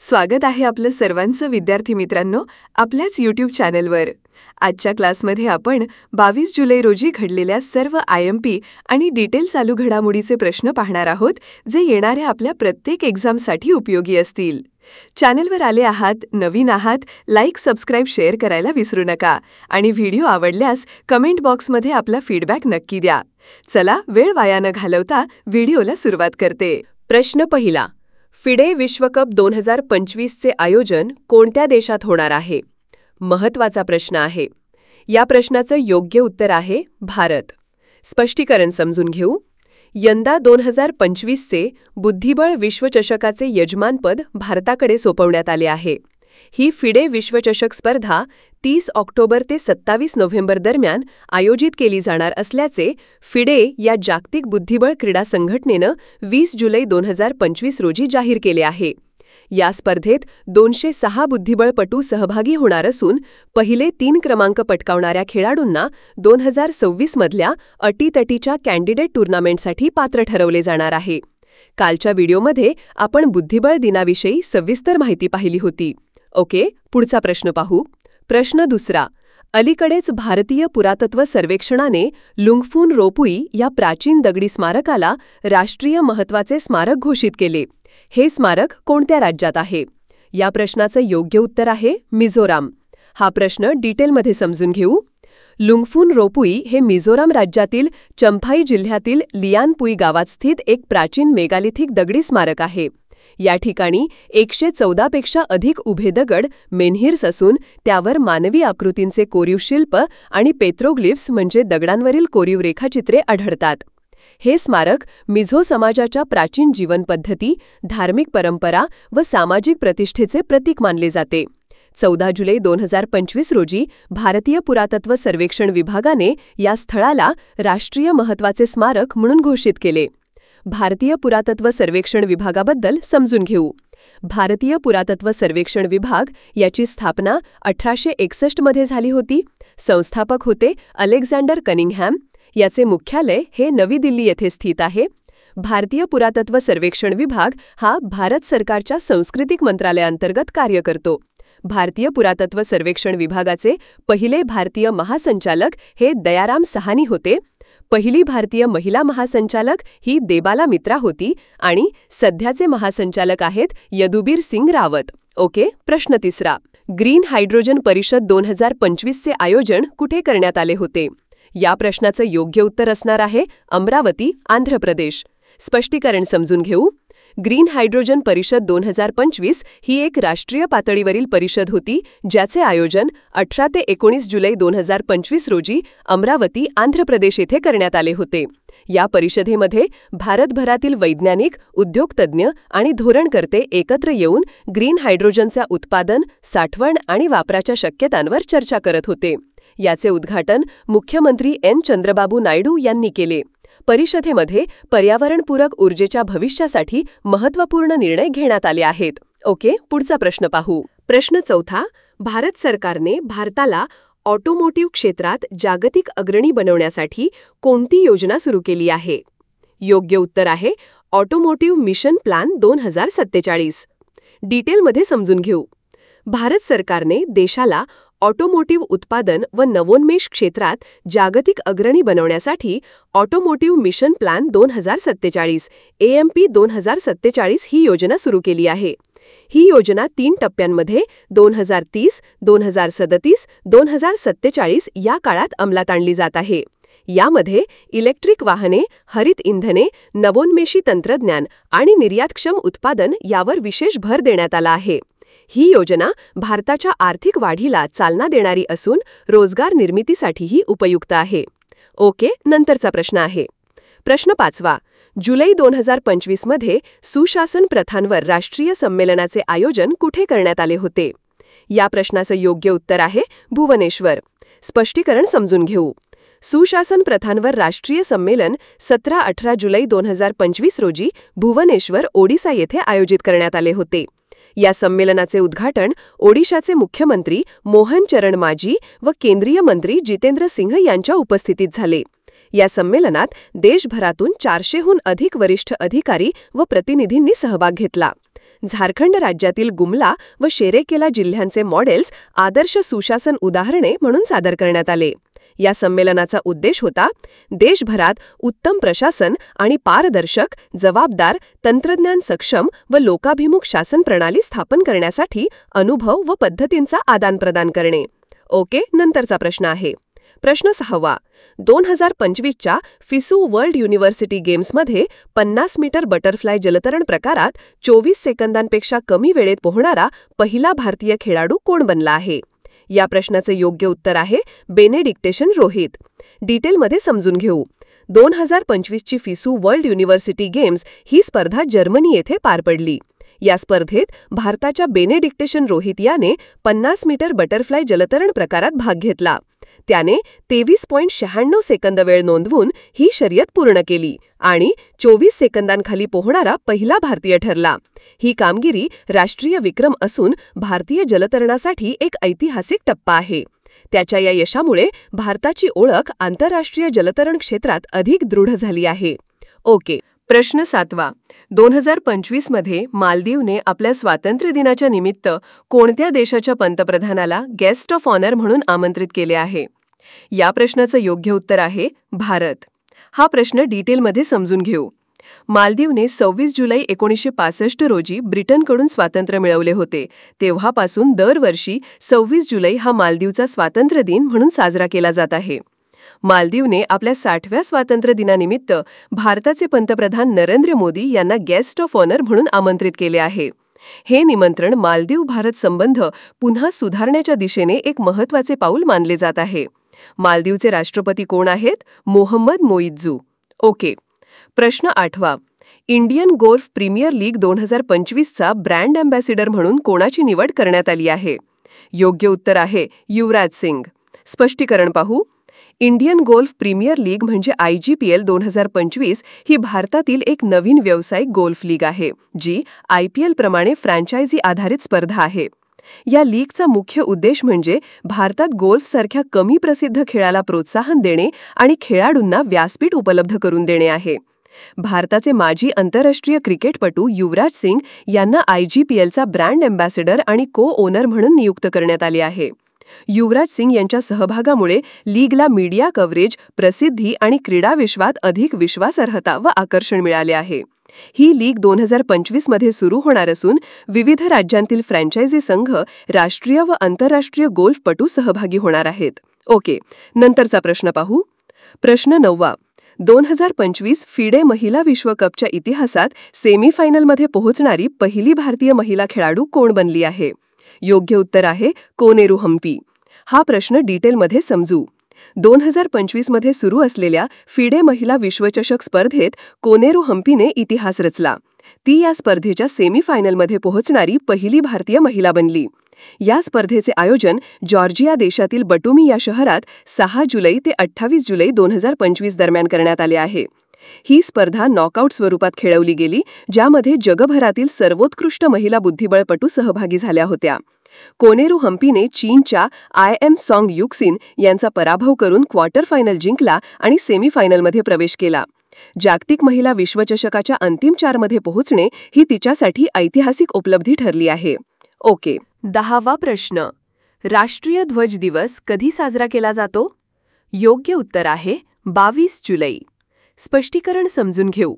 स्वागत आहे आपलं सर्वांचं विद्यार्थी मित्रांनो आपल्याच यूट्यूब चॅनलवर। आजच्या क्लासमध्ये आपण 22 जुलै रोजी घडलेल्या सर्व IMP आणि डिटेल चालू घडामोडीचे प्रश्न पाहणार आहोत, जे येणाऱ्या आपल्या प्रत्येक एक्झामसाठी उपयोगी असतील। चॅनलवर आले आहात, नवीन आहात, लाईक, सबस्क्राईब, शेअर करायला विसरू नका आणि व्हिडिओ आवडल्यास कमेंट बॉक्समध्ये आपला फीडबॅक नक्की द्या। चला, वेळ वाया न घालवता व्हिडिओला सुरुवात करते। प्रश्न पहिला, फिडे विश्वकप 2025 चे आयोजन कोणत्या देशात होणार आहे? महत्त्वाचा प्रश्न आहे। या प्रश्नाचं योग्य उत्तर आहे भारत। स्पष्टीकरण समजून घेऊ। यंदा 2025 चे बुद्धिबळ विश्वचषकाचे यजमानपद भारताकडे सोपवण्यात आले आहे। ही फिडे विश्वचषक स्पर्धा 30 ऑक्टोबर ते 27 नोव्हेंबर दरम्यान आयोजित केली जाणार असल्याचे फिडे या जागतिक बुद्धिबळ क्रीडा संघटनेनं 20 जुलै 2025 रोजी जाहीर केले आहे। या स्पर्धेत 206 बुद्धिबळपटू सहभागी होणार असून पहिले 3 क्रमांक पटकावणाऱ्या खेळाडूंना 2026 मधल्या अटीतटीच्या कॅन्डिडेट टूर्नामेंटसाठी पात्र ठरवले जाणार आहे। कालच्या व्हिडिओमध्ये आपण बुद्धिबळ दिनाविषयी सविस्तर माहिती पाहिली होती। ओके, पुढचा प्रश्न पाहू। प्रश्न दुसरा, अलीकडेच भारतीय पुरातत्व सर्वेक्षणाने लुंगफून रोपुई या प्राचीन दगडी स्मारकाला राष्ट्रीय महत्त्वाचे स्मारक घोषित केले। हे स्मारक कोणत्या राज्यात आहे? या प्रश्नाचं योग्य उत्तर आहे मिझोराम। हा प्रश्न डिटेलमध्ये समजून घेऊ। लुंगफून रोपुई हे मिझोराम राज्यातील चंफाई जिल्ह्यातील लियानपुई गावात स्थित एक प्राचीन मेगालिथिक दगडी स्मारक आहे। या ठिकाणी 114 पेक्षा अधिक उभे दगड मेनहिर्स असून त्यावर मानवी आकृतींचे कोरीव शिल्प आणि पेट्रोग्लिफ्स म्हणजे दगडांवरील कोरीव रेखाचित्रे आढळतात। हे स्मारक मिझो समाजाच्या प्राचीन जीवनपद्धती, धार्मिक परंपरा व सामाजिक प्रतिष्ठेचे प्रतीक मानले जाते। 14 जुलै 2025 रोजी भारतीय पुरातत्व सर्वेक्षण विभागाने या स्थळाला राष्ट्रीय महत्त्वाचे स्मारक म्हणून घोषित केले। भारतीय पुरातत्व सर्वेक्षण विभागाबद्दल समजून घेऊ। भारतीय पुरातत्व सर्वेक्षण विभाग याची स्थापना 1861 मध्ये झाली होती। संस्थापक होते अलेक्झांडर कनिंगहॅम। याचे मुख्यालय हे नवी दिल्ली येथे स्थित आहे। भारतीय पुरातत्व सर्वेक्षण विभाग हा भारत सरकारच्या सांस्कृतिक मंत्रालयाअंतर्गत कार्य करतो। भारतीय पुरातत्व सर्वेक्षण विभागाचे पहिले भारतीय महासंचालक हे दयाराम सहानी होते। पहिली भारतीय महिला महासंचालक ही देबाला मित्रा होती आणि सध्याचे महासंचालक आहेत यदुबीर सिंग रावत। ओके, प्रश्न तिसरा, ग्रीन हायड्रोजन परिषद 2025 चे आयोजन कुठे करण्यात आले होते? या प्रश्नाचं योग्य उत्तर असणार आहे अमरावती, आंध्र प्रदेश। स्पष्टीकरण समजून घेऊ। ग्रीन हायड्रोजन परिषद 2025 ही एक राष्ट्रीय पातळीवरील परिषद होती, ज्याचे आयोजन 18 ते 19 जुलै 2025 रोजी अमरावती, आंध्र प्रदेश येथे करण्यात आले होते। या परिषदेमध्ये भारतभरातील वैज्ञानिक, उद्योगतज्ञ आणि धोरणकर्ते एकत्र येऊन ग्रीन हायड्रोजनच्या उत्पादन, साठवण आणि वापराच्या शक्यतांवर चर्चा करत होते। याचे उद्घाटन मुख्यमंत्री एन चंद्रबाबू नायडू यांनी केले। परिषदेमध्ये पर्यावरणपूरक ऊर्जेच्या भविष्यासाठी महत्त्वपूर्ण निर्णय घेण्यात आले आहेत। ओके, पुढचा प्रश्न पाहू। प्रश्न चौथा, भारत सरकारने भारताला ऑटोमोटिव्ह क्षेत्रात जागतिक अग्रणी बनवण्यासाठी कोणती योजना सुरू केली आहे? योग्य उत्तर आहे ऑटोमोटिव्ह मिशन प्लॅन 2047। डिटेलमध्ये समजून घेऊ। भारत सरकारने देशाला ऑटोमोटिव्ह उत्पादन व नवोन्मेष क्षेत्रात जागतिक अग्रणी बनवण्यासाठी ऑटोमोटिव्ह मिशन प्लॅन 2047 AMP 2047 ही योजना सुरू केली आहे। ही योजना 3 टप्प्यांमध्ये 2030, 2037, 2047 या काळात अंमलात आणली जात आहे। यामध्ये इलेक्ट्रिक वाहने, हरित इंधने, नवोन्मेषी तंत्रज्ञान आणि निर्यातक्षम उत्पादन यावर विशेष भर देण्यात आला आहे। ही योजना भारताच्या आर्थिक वाढीला चालना देणारी असून रोजगार निर्मितीसाठीही उपयुक्त आहे। ओके, नंतरचा प्रश्न आहे। प्रश्न पाचवा, जुलै 2025 मध्ये सुशासन प्रथांवर राष्ट्रीय संमेलनाचे आयोजन कुठे करण्यात आले होते? या प्रश्नाचं योग्य उत्तर आहे भुवनेश्वर। स्पष्टीकरण समजून घेऊ। सुशासन प्रथांवर राष्ट्रीय संमेलन 17-18 जुलै 2025 रोजी भुवनेश्वर, ओडिशा येथे आयोजित करण्यात आले होते। या संमेलनाचे उद्घाटन ओडिशाचे मुख्यमंत्री मोहन चरण माजी व केंद्रीय मंत्री जितेंद्र सिंह यांच्या उपस्थितीत झाले। या संमेलनात देशभरातून 400हून अधिक वरिष्ठ अधिकारी व प्रतिनिधींनी सहभाग घेतला। झारखंड राज्यातील गुमला व शेरेकेला जिल्ह्यांचे मॉडेल्स आदर्श सुशासन उदाहरणे म्हणून सादर करण्यात आले. या संमेलनाचा उद्देश होता देशभरात उत्तम प्रशासन आणि पारदर्शक, जबाबदार, तंत्रज्ञान सक्षम व लोकाभिमुख शासन प्रणाली स्थापन करण्यासाठी अनुभव व पद्धतींचा आदानप्रदान करणे. ओके, नंतरचा प्रश्न आहे. प्रश्न 6. 2025च्या फिसू वर्ल्ड युनिव्हर्सिटी गेम्समध्ये 50 मीटर बटरफ्लाय जलतरण प्रकारात 24 सेकंदांपेक्षा कमी वेळेत पोहोणारा पहिला भारतीय खेळाडू कोण बनला आहे? या प्रश्नाचे योग्य उत्तर आहे बेनेडिक्टेशन रोहित. डिटेलमध्ये समजून घेऊ. 2025ची फिसू वर्ल्ड युनिव्हर्सिटी गेम्स ही स्पर्धा जर्मनी येथे पार पडली. या स्पर्धेत भारताच्या बेनेडिक्टेशन रोहित याने 50 मीटर बटरफ्लाय जलतरण प्रकारात भाग घेतला. त्याने 23.96 सेकंद वेळ नोंदवून ही शर्यत पूर्ण केली आणि 24 सेकंदांखाली पोहणारा पहिला भारतीय ठरला. ही कामगिरी राष्ट्रीय विक्रम असून भारतीय जलतरणासाठी एक ऐतिहासिक टप्पा आहे. त्याच्या या यशामुळे भारताची ओळख आंतरराष्ट्रीय जलतरण क्षेत्रात अधिक दृढ झाली आहे. ओके. प्रश्न 7. 2025मध्ये मालदीवने आपल्या स्वातंत्र्य दिनाच्या निमित्त कोणत्या देशाच्या पंतप्रधानाला गेस्ट ऑफ ऑनर म्हणून आमंत्रित केले आहे? या प्रश्नाचं योग्य उत्तर आहे भारत. हा प्रश्न डिटेलमध्ये समजून घेऊ. मालदीवने 26 जुलै 1965 रोजी ब्रिटनकडून स्वातंत्र्य मिळवले होते. तेव्हापासून दरवर्षी 26 जुलै हा मालदीवचा स्वातंत्र्य दिन म्हणून साजरा केला जात आहे. मालदीवने आपल्या 60व्या स्वातंत्र्य दिनानिमित्त भारताचे पंतप्रधान नरेंद्र मोदी यांना गेस्ट ऑफ ऑनर म्हणून आमंत्रित केले आहे. हे निमंत्रण मालदीव-भारत संबंध पुन्हा सुधारण्याच्या दिशेने एक महत्त्वाचे पाऊल मानले जात आहे. मालदीवचे राष्ट्रपती कोण आहेत? मोहम्मद मोइझू. ओके. प्रश्न 8. इंडियन गोल्फ प्रीमियर लीग 2025चा ब्रँड अँबॅसिडर म्हणून कोणाची निवड करण्यात आली आहे? योग्य उत्तर आहे युवराज सिंग. स्पष्टीकरण पाहू. इंडियन गोल्फ प्रीमियर लीग म्हणजे IGPL 2025 ही भारतातील एक नवीन व्यावसायिक गोल्फ लीग आहे, जी IPL प्रमाणे फ्रँचायझी आधारित स्पर्धा आहे. या लीगचा मुख्य उद्देश म्हणजे भारतात गोल्फसारख्या कमी प्रसिद्ध खेळाला प्रोत्साहन देणे आणि खेळाडूंना व्यासपीठ उपलब्ध करून देणे आहे. भारताचे माजी आंतरराष्ट्रीय क्रिकेटपटू युवराज सिंग यांना IGPLचा ब्रँड अँबॅसिडर आणि को-ओनर म्हणून नियुक्त करण्यात आले आहे. युवराज सिंग यांच्या सहभागामुळे लीगला मीडिया कव्हरेज, प्रसिद्धी आणि क्रीडा विश्वात अधिक विश्वासार्हता व आकर्षण मिळाले आहे. ही लीग 2025 मध्ये सुरू होणार असून विविध राज्यांतील फ्रँचायझी संघ, राष्ट्रीय व आंतरराष्ट्रीय गोल्फपटू सहभागी होणार आहेत. ओके. नंतरचा प्रश्न पाहू. प्रश्न 9. 2025 फिडे महिला विश्वकपच्या इतिहासात सेमीफायनलमध्ये पोहोचणारी पहिली भारतीय महिला खेळाडू कोण बनली आहे? योग्य उत्तर आहे कोनेरू हम्पी. हा प्रश्न डिटेलमध्ये समजू. 2025 मध्ये सुरू असलेल्या फिडे महिला विश्वचषक स्पर्धेत कोनेरू हम्पीने इतिहास रचला. ती या स्पर्धेच्या सेमीफायनलमध्ये पोहोचणारी पहिली भारतीय महिला बनली. या स्पर्धेचे आयोजन जॉर्जिया देशातील बटुमी या शहरात 6 जुलै ते 28 जुलै 2025 दरम्यान करण्यात आले आहे. ही स्पर्धा नॉकआउट स्वरूपात खेळवली गेली, ज्यामध्ये जगभरातील सर्वोत्कृष्ट महिला बुद्धिबळपटू सहभागी झाल्या होत्या. कोनेरू हम्पीने चीनच्या IM सॉंग युक्सिन यांचा पराभव करून क्वार्टर फायनल जिंकला आणि सेमीफायनलमध्ये प्रवेश केला. जागतिक महिला विश्वचषकाच्या अंतिम 4 मध्ये पोहोचणे ही तिच्यासाठी ऐतिहासिक उपलब्धी ठरली आहे. ओके. 10वा प्रश्न. राष्ट्रीय ध्वज दिवस कधी साजरा केला जातो? योग्य उत्तर आहे 22 जुलै. स्पष्टीकरण समजून घेऊ.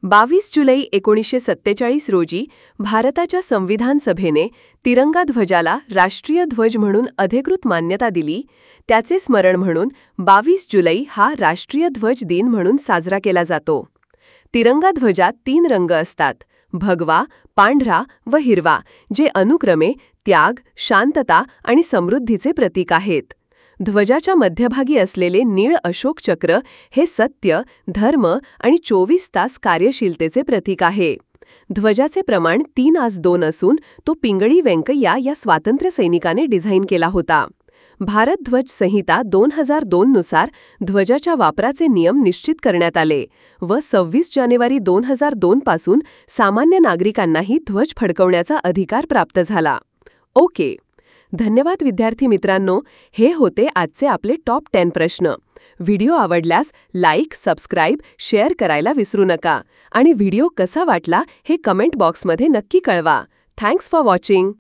22 जुलै 1947 रोजी भारताच्या संविधान सभेने तिरंगा ध्वजाला राष्ट्रीय ध्वज म्हणून अधिकृत मान्यता दिली. त्याचे स्मरण म्हणून 22 जुलै हा राष्ट्रीय ध्वज दिन म्हणून साजरा केला जातो. तिरंगा ध्वजात 3 रंग असतात: भगवा, पांढरा व हिरवा, जे अनुक्रमे त्याग, शांतता आणि समृद्धीचे प्रतीक आहेत. ध्वजाच्या मध्यभागी असलेले नीळ अशोक चक्र हे सत्य, धर्म आणि 24 तास कार्यशीलतेचे प्रतीक आहे. ध्वजाचे प्रमाण 3:2 असून तो पिंगळी व्यंकय्या या स्वातंत्र्य सैनिकाने डिझाईन केला होता. भारत ध्वज संहिता 2002 नुसार ध्वजाच्या वापराचे नियम निश्चित करण्यात आले व 26 जानेवारी 2002 पासून सामान्य नागरिकांनाही ध्वज फडकवण्याचा अधिकार प्राप्त झाला. ओके. धन्यवाद विद्यार्थी मित्रांनो. हे होते आजचे आपले टॉप 10 प्रश्न. व्हिडिओ आवडल्यास लाईक, सबस्क्राईब, शेअर करायला विसरू नका आणि व्हिडिओ कसा वाटला हे कमेंट बॉक्समध्ये नक्की कळवा. Thanks for watching.